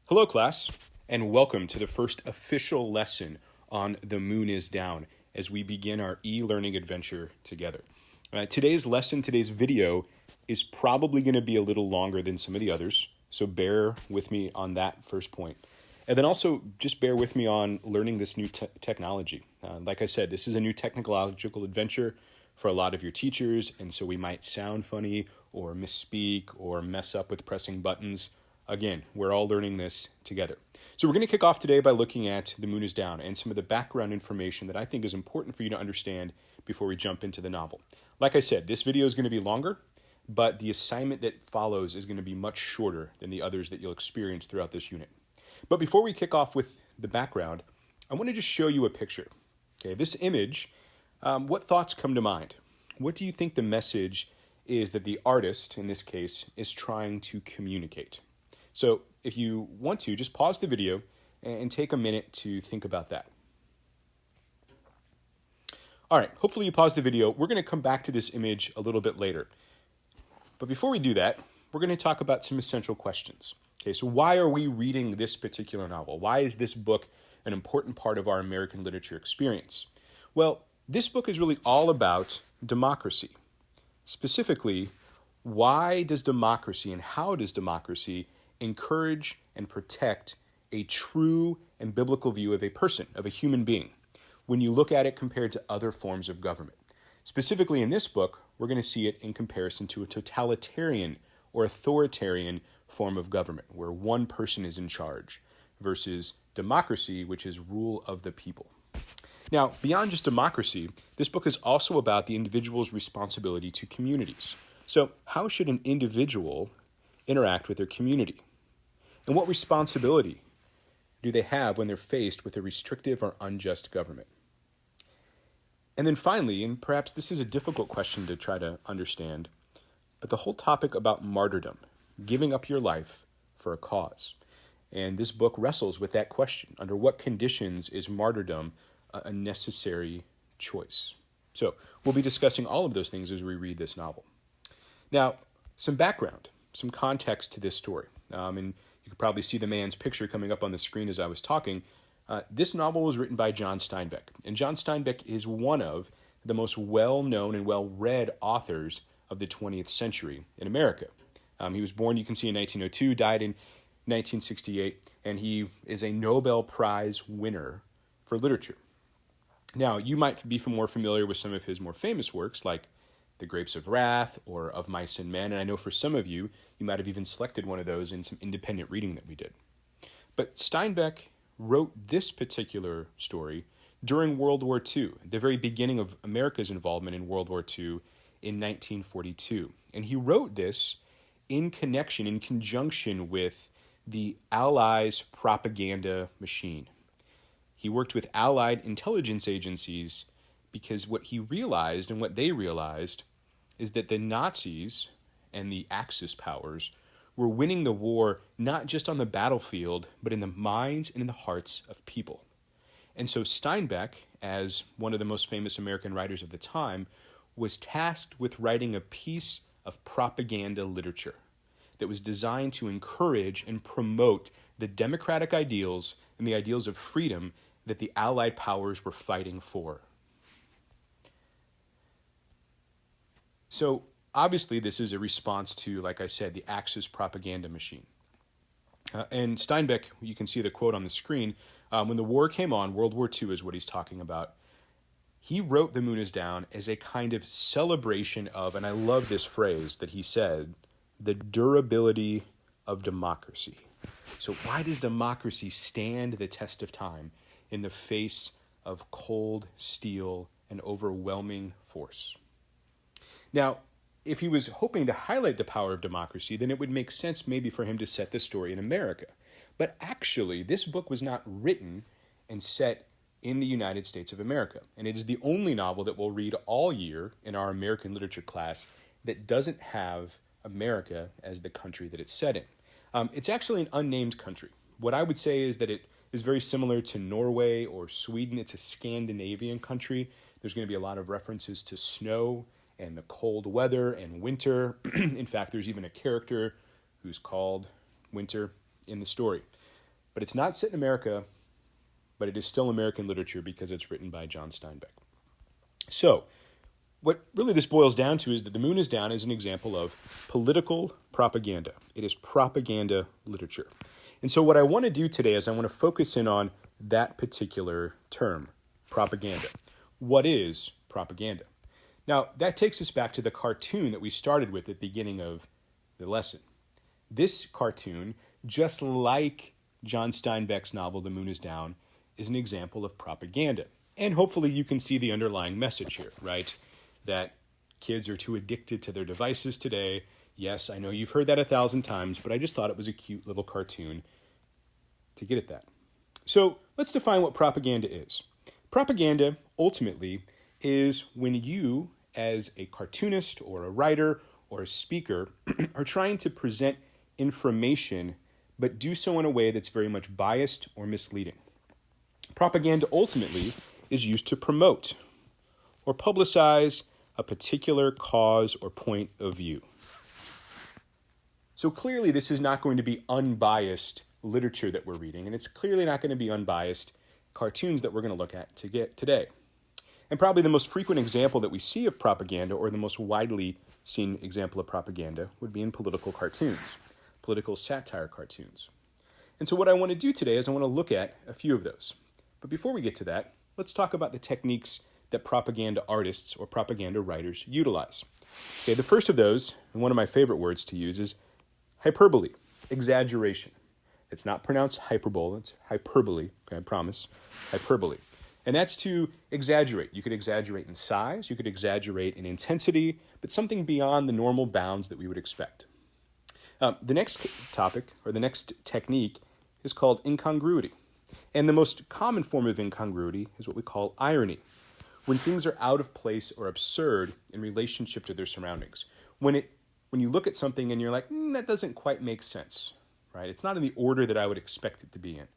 Hello, class, and welcome to the first official lesson on The Moon is Down as we begin our e-learning adventure together. Today's video, is probably going to be a little longer than some of the others, so bear with me on that first point. And then also just bear with me on learning this new technology. Like I said, this is a new technological adventure for a lot of your teachers, and so we might sound funny or misspeak or mess up with pressing buttons. Again, we're all learning this together. So we're going to kick off today by looking at The Moon is Down and some of the background information that I think is important for you to understand before we jump into the novel. Like I said, this video is going to be longer, but the assignment that follows is going to be much shorter than the others that you'll experience throughout this unit. But before we kick off with the background, I want to just show you a picture. Okay, this image, what thoughts come to mind? What do you think the message is that the artist, in this case, is trying to communicate? So if you want to, just pause the video and take a minute to think about that. All right, hopefully you paused the video. We're going to come back to this image a little bit later. But before we do that, we're going to talk about some essential questions. Okay, so why are we reading this particular novel? Why is this book an important part of our American literature experience? Well, this book is really all about democracy. Specifically, why does democracy and how does democracy encourage and protect a true and biblical view of a person, of a human being, when you look at it compared to other forms of government? Specifically in this book, we're going to see it in comparison to a totalitarian or authoritarian form of government, where one person is in charge, versus democracy, which is rule of the people. Now, beyond just democracy, this book is also about the individual's responsibility to communities. So, how should an individual interact with their community? And what responsibility do they have when they're faced with a restrictive or unjust government? And then finally, and perhaps this is a difficult question to try to understand, but the whole topic about martyrdom, giving up your life for a cause. And this book wrestles with that question. Under what conditions is martyrdom a necessary choice? So we'll be discussing all of those things as we read this novel. Now, some background, some context to this story. And you could probably see the man's picture coming up on the screen as I was talking. This novel was written by John Steinbeck. And John Steinbeck is one of the most well-known and well-read authors of the 20th century in America. He was born, you can see, in 1902, died in 1968, and he is a Nobel Prize winner for literature. Now, you might be more familiar with some of his more famous works, like The Grapes of Wrath or Of Mice and Men, and I know for some of you, you might have even selected one of those in some independent reading that we did. But Steinbeck wrote this particular story during World War II, the very beginning of America's involvement in World War II in 1942. And he wrote this in conjunction with the Allies' propaganda machine. He worked with Allied intelligence agencies because what he realized and what they realized is that the Nazis and the Axis powers were winning the war not just on the battlefield, but in the minds and in the hearts of people. And so Steinbeck, as one of the most famous American writers of the time, was tasked with writing a piece of propaganda literature that was designed to encourage and promote the democratic ideals and the ideals of freedom that the Allied powers were fighting for. So, obviously, this is a response to, like I said, the Axis propaganda machine. And Steinbeck, you can see the quote on the screen, when the war came on, World War II is what he's talking about, he wrote The Moon is Down as a kind of celebration of, and I love this phrase that he said, the durability of democracy. So why does democracy stand the test of time in the face of cold steel and overwhelming force? Now, if he was hoping to highlight the power of democracy, then it would make sense maybe for him to set this story in America. But actually, this book was not written and set in the United States of America. And it is the only novel that we'll read all year in our American literature class that doesn't have America as the country that it's set in. It's actually an unnamed country. What I would say is that it is very similar to Norway or Sweden. It's a Scandinavian country. There's going to be a lot of references to snow and the cold weather and winter. In fact, there's even a character who's called Winter in the story. But it's not set in America, but it is still American literature because it's written by John Steinbeck. So, what really this boils down to is that The Moon is Down is an example of political propaganda. It is propaganda literature. And so what I want to do today is I want to focus in on that particular term, propaganda. What is propaganda? Now, that takes us back to the cartoon that we started with at the beginning of the lesson. This cartoon, just like John Steinbeck's novel, The Moon is Down, is an example of propaganda. And hopefully you can see the underlying message here, right? That kids are too addicted to their devices today. Yes, I know you've heard that 1,000 times, but I just thought it was a cute little cartoon to get at that. So let's define what propaganda is. Propaganda, ultimately, is when you, as a cartoonist or a writer or a speaker, are trying to present information, but do so in a way that's very much biased or misleading. Propaganda, ultimately, is used to promote or publicize a particular cause or point of view. So clearly this is not going to be unbiased literature that we're reading, and it's clearly not going to be unbiased cartoons that we're going to look at today. And probably the most frequent example that we see of propaganda, or the most widely seen example of propaganda, would be in political cartoons, political satire cartoons. And so what I want to do today is I want to look at a few of those. But before we get to that, let's talk about the techniques that propaganda artists or propaganda writers utilize. Okay, the first of those, and one of my favorite words to use, is hyperbole, exaggeration. It's not pronounced hyperbole, it's hyperbole, okay, I promise, hyperbole. And that's to exaggerate. You could exaggerate in size, you could exaggerate in intensity, but something beyond the normal bounds that we would expect. The next topic, or the next technique, is called incongruity. And the most common form of incongruity is what we call irony, when things are out of place or absurd in relationship to their surroundings. When you look at something and you're like, that doesn't quite make sense, right? It's not in the order that I would expect it to be in.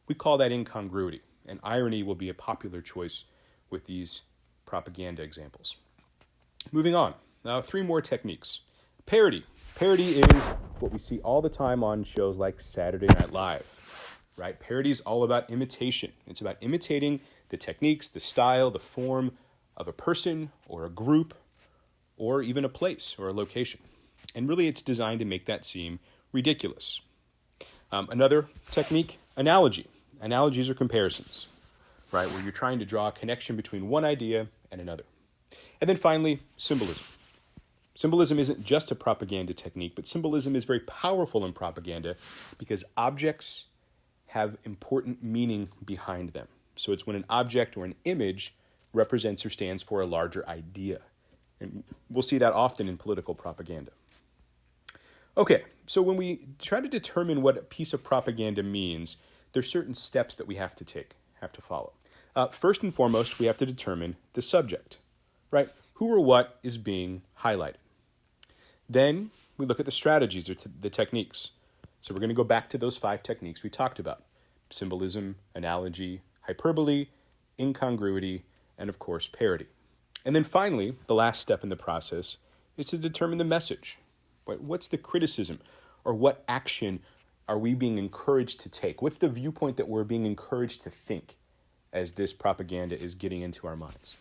We call that incongruity, and irony will be a popular choice with these propaganda examples. Moving on, now 3 more techniques. Parody. Parody is what we see all the time on shows like Saturday Night Live, right? Parody is all about imitation. It's about imitating the techniques, the style, the form of a person or a group or even a place or a location. And really it's designed to make that seem ridiculous. Another technique, analogy. Analogies are comparisons, right? Where you're trying to draw a connection between one idea and another. And then finally, symbolism. Symbolism isn't just a propaganda technique, but symbolism is very powerful in propaganda because objects have important meaning behind them. So it's when an object or an image represents or stands for a larger idea. And we'll see that often in political propaganda. Okay, so when we try to determine what a piece of propaganda means, there's certain steps that we have to follow. First and foremost, we have to determine the subject, right? Who or what is being highlighted. Then we look at the strategies or the techniques. So we're going to go back to those 5 techniques we talked about: symbolism, analogy, hyperbole, incongruity, and of course, parody. And then finally, the last step in the process is to determine the message. What's the criticism, or what action are we being encouraged to take? What's the viewpoint that we're being encouraged to think as this propaganda is getting into our minds?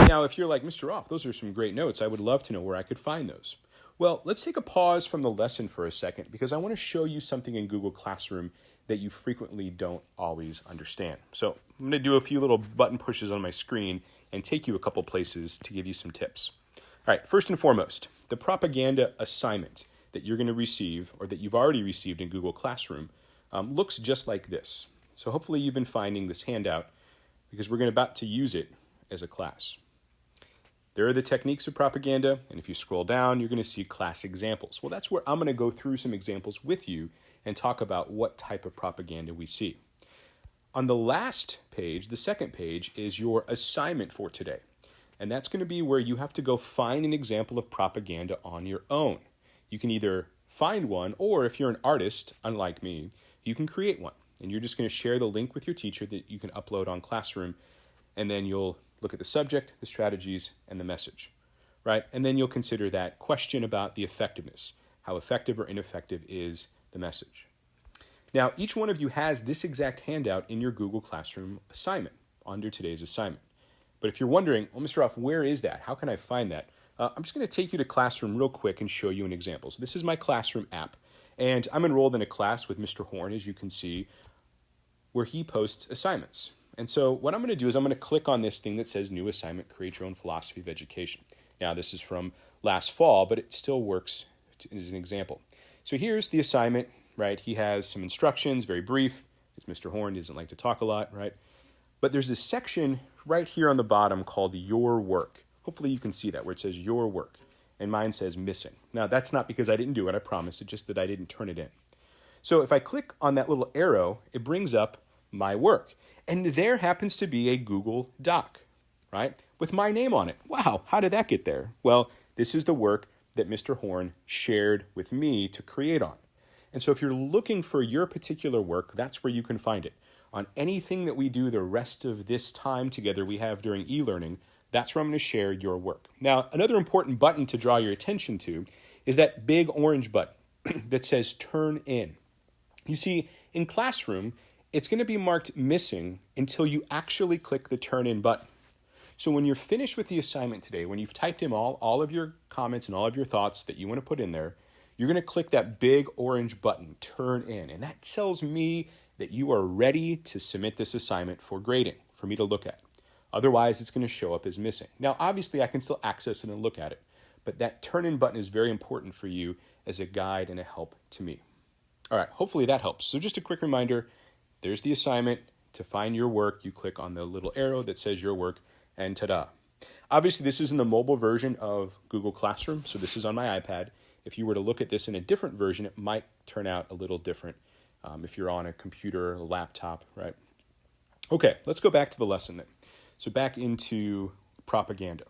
Now, if you're like, Mr. Roth, those are some great notes. I would love to know where I could find those. Well, let's take a pause from the lesson for a second because I want to show you something in Google Classroom that you frequently don't always understand. So I'm going to do a few little button pushes on my screen and take you a couple places to give you some tips. All right, first and foremost, the propaganda assignment that you're going to receive or that you've already received in Google Classroom looks just like this. So hopefully you've been finding this handout because we're about to use it as a class. There are the techniques of propaganda, and if you scroll down, you're going to see class examples. Well, that's where I'm going to go through some examples with you and talk about what type of propaganda we see. On the last page, the second page, is your assignment for today. And that's going to be where you have to go find an example of propaganda on your own. You can either find one, or if you're an artist, unlike me, you can create one. And you're just going to share the link with your teacher that you can upload on Classroom, and then you'll look at the subject, the strategies, and the message, right? And then you'll consider that question about the effectiveness. How effective or ineffective is the message? Now, each one of you has this exact handout in your Google Classroom assignment under today's assignment. But if you're wondering, well, Mr. Ruff, where is that? How can I find that? I'm just going to take you to Classroom real quick and show you an example. So this is my Classroom app, and I'm enrolled in a class with Mr. Horn, as you can see, where he posts assignments. And so what I'm going to do is I'm going to click on this thing that says New Assignment, Create Your Own Philosophy of Education. Now, this is from last fall, but it still works as an example. So here's the assignment, right? He has some instructions, very brief, because Mr. Horn doesn't like to talk a lot, right? But there's this section right here on the bottom called Your Work. Hopefully you can see that, where it says Your Work. And mine says Missing. Now, that's not because I didn't do it, I promise. It's just that I didn't turn it in. So if I click on that little arrow, it brings up my work. And there happens to be a Google Doc, right? With my name on it. Wow, how did that get there? Well, this is the work that Mr. Horn shared with me to create on. And so if you're looking for your particular work, that's where you can find it. On anything that we do the rest of this time together we have during e-learning, that's where I'm going to share your work. Now, another important button to draw your attention to is that big orange button that says Turn In. You see, in Classroom, it's going to be marked missing until you actually click the Turn In button. So when you're finished with the assignment today, when you've typed in all of your comments and all of your thoughts that you want to put in there, you're going to click that big orange button, Turn In. And that tells me that you are ready to submit this assignment for grading, for me to look at. Otherwise, it's going to show up as missing. Now, obviously, I can still access it and look at it, but that Turn In button is very important for you as a guide and a help to me. All right, hopefully that helps. So just a quick reminder, there's the assignment. To find your work, you click on the little arrow that says Your Work, and ta-da. Obviously, this is in the mobile version of Google Classroom, so this is on my iPad. If you were to look at this in a different version, it might turn out a little different if you're on a computer, a laptop, right? Okay, let's go back to the lesson then. So back into propaganda.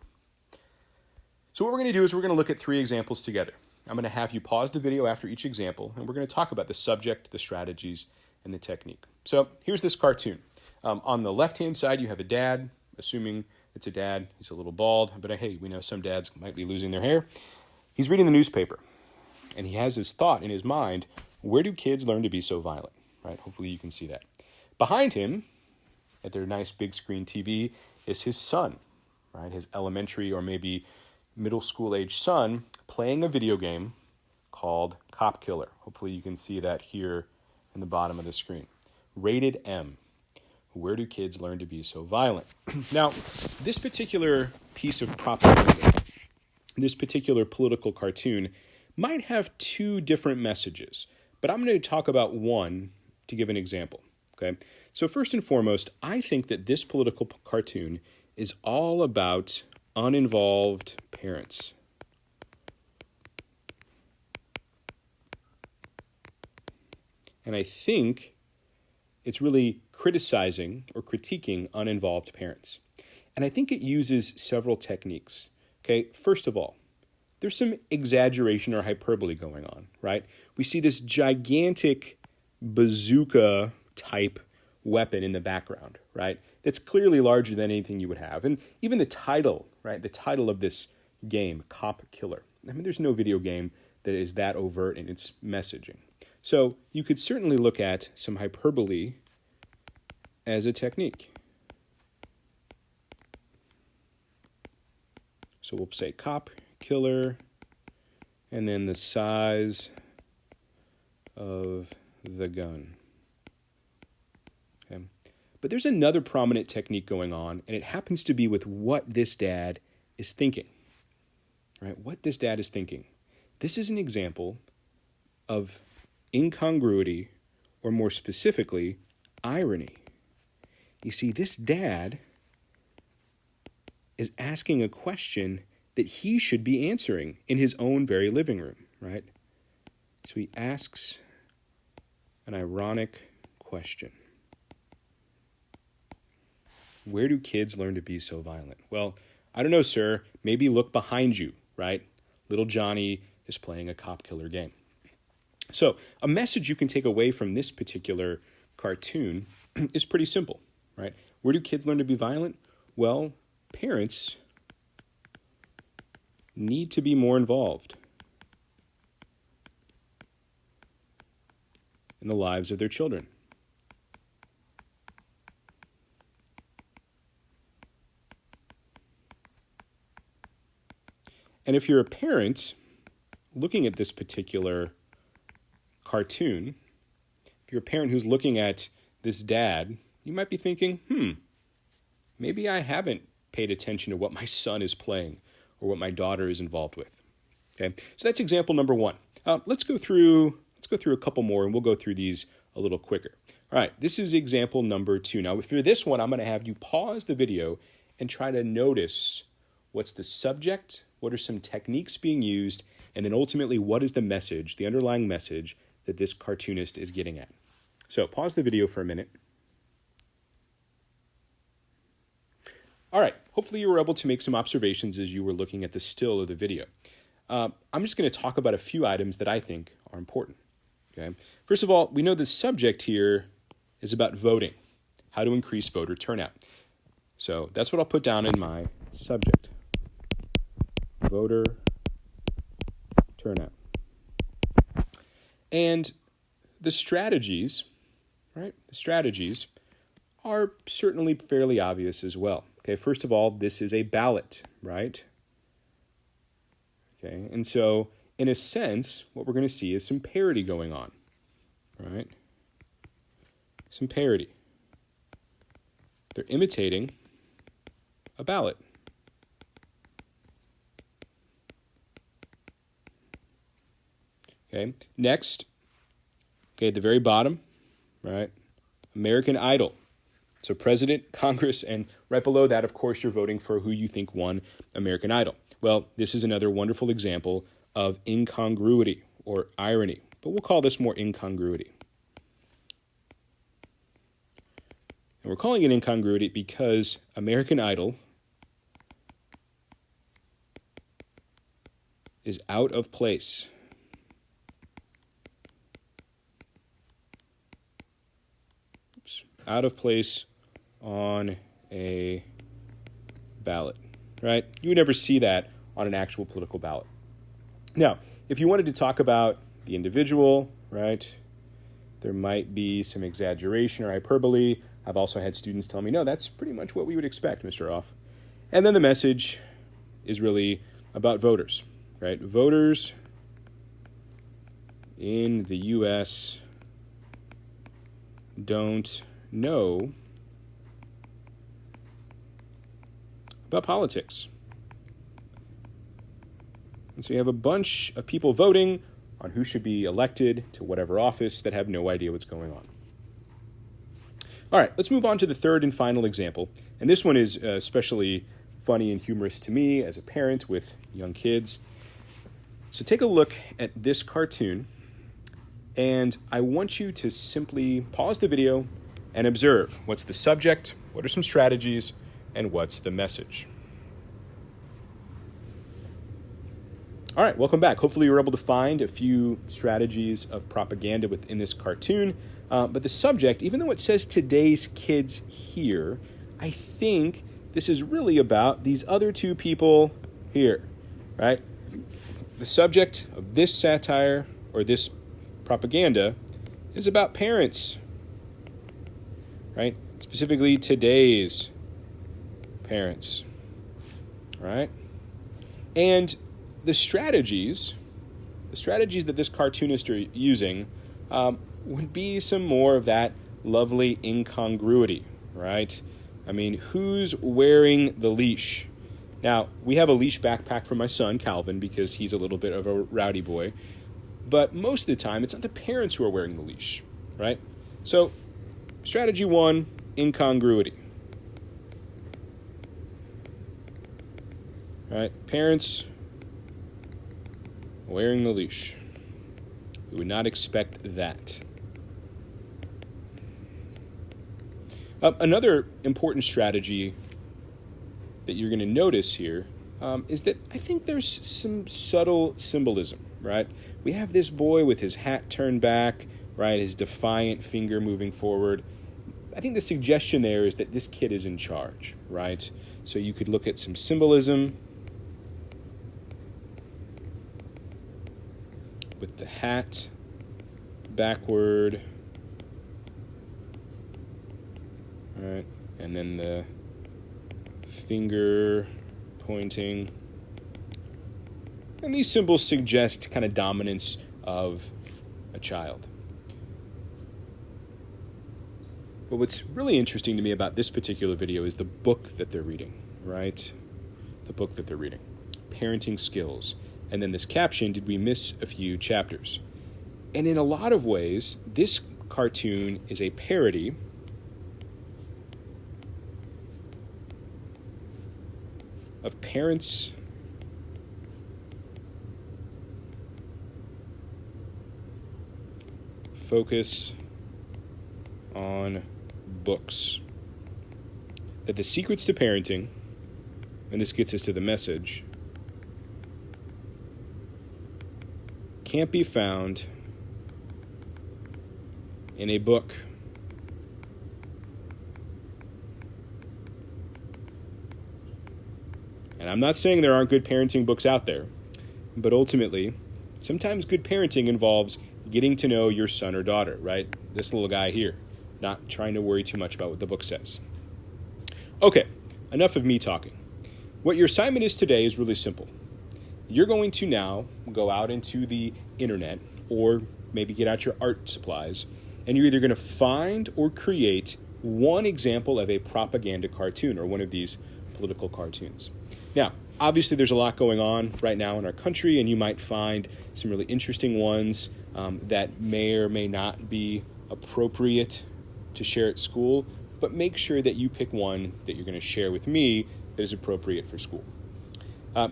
So what we're going to do is we're going to look at 3 examples together. I'm going to have you pause the video after each example, and we're going to talk about the subject, the strategies, and the technique. So here's this cartoon. On the left-hand side, you have a dad, assuming it's a dad. He's a little bald, but hey, we know some dads might be losing their hair. He's reading the newspaper, and he has this thought in his mind, where do kids learn to be so violent? Right? Hopefully you can see that. Behind him, at their nice big screen TV, is his son, right? His elementary or maybe middle school age son playing a video game called Cop Killer. Hopefully you can see that here in the bottom of the screen. Rated M. Where do kids learn to be so violent? Now, this particular piece of propaganda, this particular political cartoon, might have 2 different messages, but I'm going to talk about one to give an example. Okay? So first and foremost, I think that this political cartoon is all about uninvolved parents. And I think it's really criticizing or critiquing uninvolved parents. And I think it uses several techniques. Okay, first of all, there's some exaggeration or hyperbole going on, right? We see this gigantic bazooka type weapon in the background, right? That's clearly larger than anything you would have. And even the title, right? The title of this game, Cop Killer. I mean, there's no video game that is that overt in its messaging. So you could certainly look at some hyperbole as a technique. So we'll say Cop Killer, and then the size of the gun. Okay. But there's another prominent technique going on, and it happens to be with what this dad is thinking. Right? What this dad is thinking. This is an example of incongruity, or more specifically, irony. You see, this dad is asking a question that he should be answering in his own very living room, right? So he asks an ironic question. Where do kids learn to be so violent? Well, I don't know, sir. Maybe look behind you, right? Little Johnny is playing a cop killer game. So a message you can take away from this particular cartoon is pretty simple, right? Where do kids learn to be violent? Well, parents need to be more involved. in the lives of their children. And if you're a parent looking at this particular cartoon, if you're a parent who's looking at this dad, you might be thinking, maybe I haven't paid attention to what my son is playing or what my daughter is involved with. Okay, so that's example number one. Let's go through a couple more, and we'll go through these a little quicker. All right, this is example number two. Now, for this one, I'm going to have you pause the video and try to notice what's the subject, what are some techniques being used, and then ultimately, what is the message, the underlying message that this cartoonist is getting at. So pause the video for a minute. All right, hopefully you were able to make some observations as you were looking at the still of the video. I'm just going to talk about a few items that I think are important. Okay. First of all, we know the subject here is about voting, how to increase voter turnout. So that's what I'll put down in my subject. Voter turnout. And the strategies, right? The strategies are certainly fairly obvious as well. Okay, first of all, this is a ballot, right? Okay, and so in a sense, what we're going to see is some parody going on, right? Some parody. They're imitating a ballot. Okay, next, okay, at the very bottom, right, American Idol. So President, Congress, and right below that, of course, you're voting for who you think won American Idol. Well, this is another wonderful example of incongruity or irony, but we'll call this more incongruity. And we're calling it incongruity because American Idol is out of place. Out of place on a ballot, right? You would never see that on an actual political ballot. Now, if you wanted to talk about the individual, right, there might be some exaggeration or hyperbole. I've also had students tell me, no, that's pretty much what we would expect, Mr. Off. And then the message is really about voters, right? Voters in the U.S. don't know about politics. And so you have a bunch of people voting on who should be elected to whatever office that have no idea what's going on. All right, let's move on to the third and final example. And this one is especially funny and humorous to me as a parent with young kids. So take a look at this cartoon, and I want you to simply pause the video and observe what's the subject, what are some strategies, and what's the message. All right, welcome back. Hopefully you were able to find a few strategies of propaganda within this cartoon. But the subject, even though it says today's kids here, I think this is really about these other two people here, right? The subject of this satire or this propaganda is about parents, right? Specifically today's parents, right? And the strategies that this cartoonist are using would be some more of that lovely incongruity, right? I mean, who's wearing the leash? Now, we have a leash backpack for my son, Calvin, because he's a little bit of a rowdy boy. But most of the time, it's not the parents who are wearing the leash, right? So, strategy one, incongruity. Right? Parents wearing the leash. We would not expect that. Another important strategy that you're going to notice here is that I think there's some subtle symbolism, right? We have this boy with his hat turned back, right? His defiant finger moving forward. I think the suggestion there is that this kid is in charge, right? So you could look at some symbolism with the hat backward, All right, and then the finger pointing. And these symbols suggest kind of dominance of a child. But what's really interesting to me about this particular video is the book that they're reading, right? The book that they're reading. Parenting Skills. And then this caption, did we miss a few chapters? And in a lot of ways, this cartoon is a parody of parents focus on books. That the secrets to parenting, and this gets us to the message, can't be found in a book. And I'm not saying there aren't good parenting books out there, but ultimately, sometimes good parenting involves getting to know your son or daughter, right? This little guy here, not trying to worry too much about what the book says. Okay, enough of me talking. What your assignment is today is really simple. You're going to now go out into the internet or maybe get out your art supplies, and you're either going to find or create one example of a propaganda cartoon or one of these political cartoons. Now, obviously there's a lot going on right now in our country, and you might find some really interesting ones that may or may not be appropriate to share at school, but make sure that you pick one that you're going to share with me that is appropriate for school.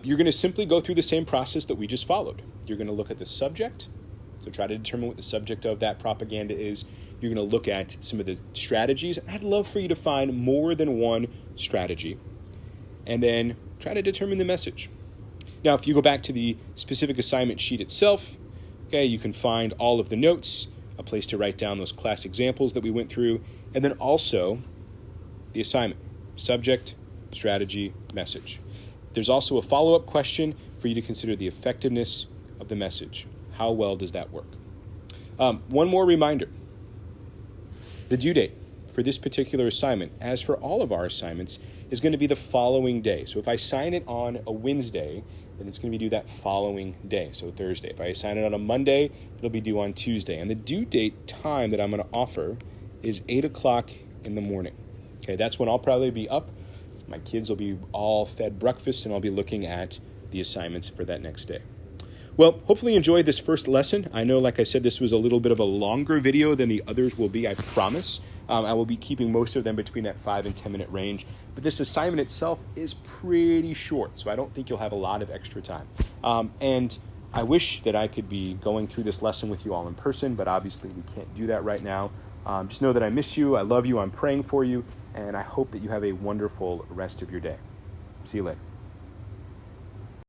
You're going to simply go through the same process that we just followed. You're going to look at the subject, so try to determine what the subject of that propaganda is. You're going to look at some of the strategies. I'd love for you to find more than one strategy, and then try to determine the message. Now, if you go back to the specific assignment sheet itself, okay, you can find all of the notes, a place to write down those class examples that we went through, and then also the assignment, subject, strategy, message. There's also a follow-up question for you to consider the effectiveness of the message. How well does that work? One more reminder. The due date for this particular assignment, as for all of our assignments, is going to be the following day. So if I sign it on a Wednesday, then it's going to be due that following day, so Thursday. If I assign it on a Monday, it'll be due on Tuesday. And the due date time that I'm going to offer is 8 o'clock in the morning. Okay, that's when I'll probably be up. My kids will be all fed breakfast, and I'll be looking at the assignments for that next day. Well, hopefully you enjoyed this first lesson. I know, like I said, this was a little bit of a longer video than the others will be, I promise. I will be keeping most of them between that 5 and 10 minute range. But this assignment itself is pretty short, so I don't think you'll have a lot of extra time. And I wish that I could be going through this lesson with you all in person, but obviously we can't do that right now. Just know that I miss you, I love you, I'm praying for you, and I hope that you have a wonderful rest of your day. See you later.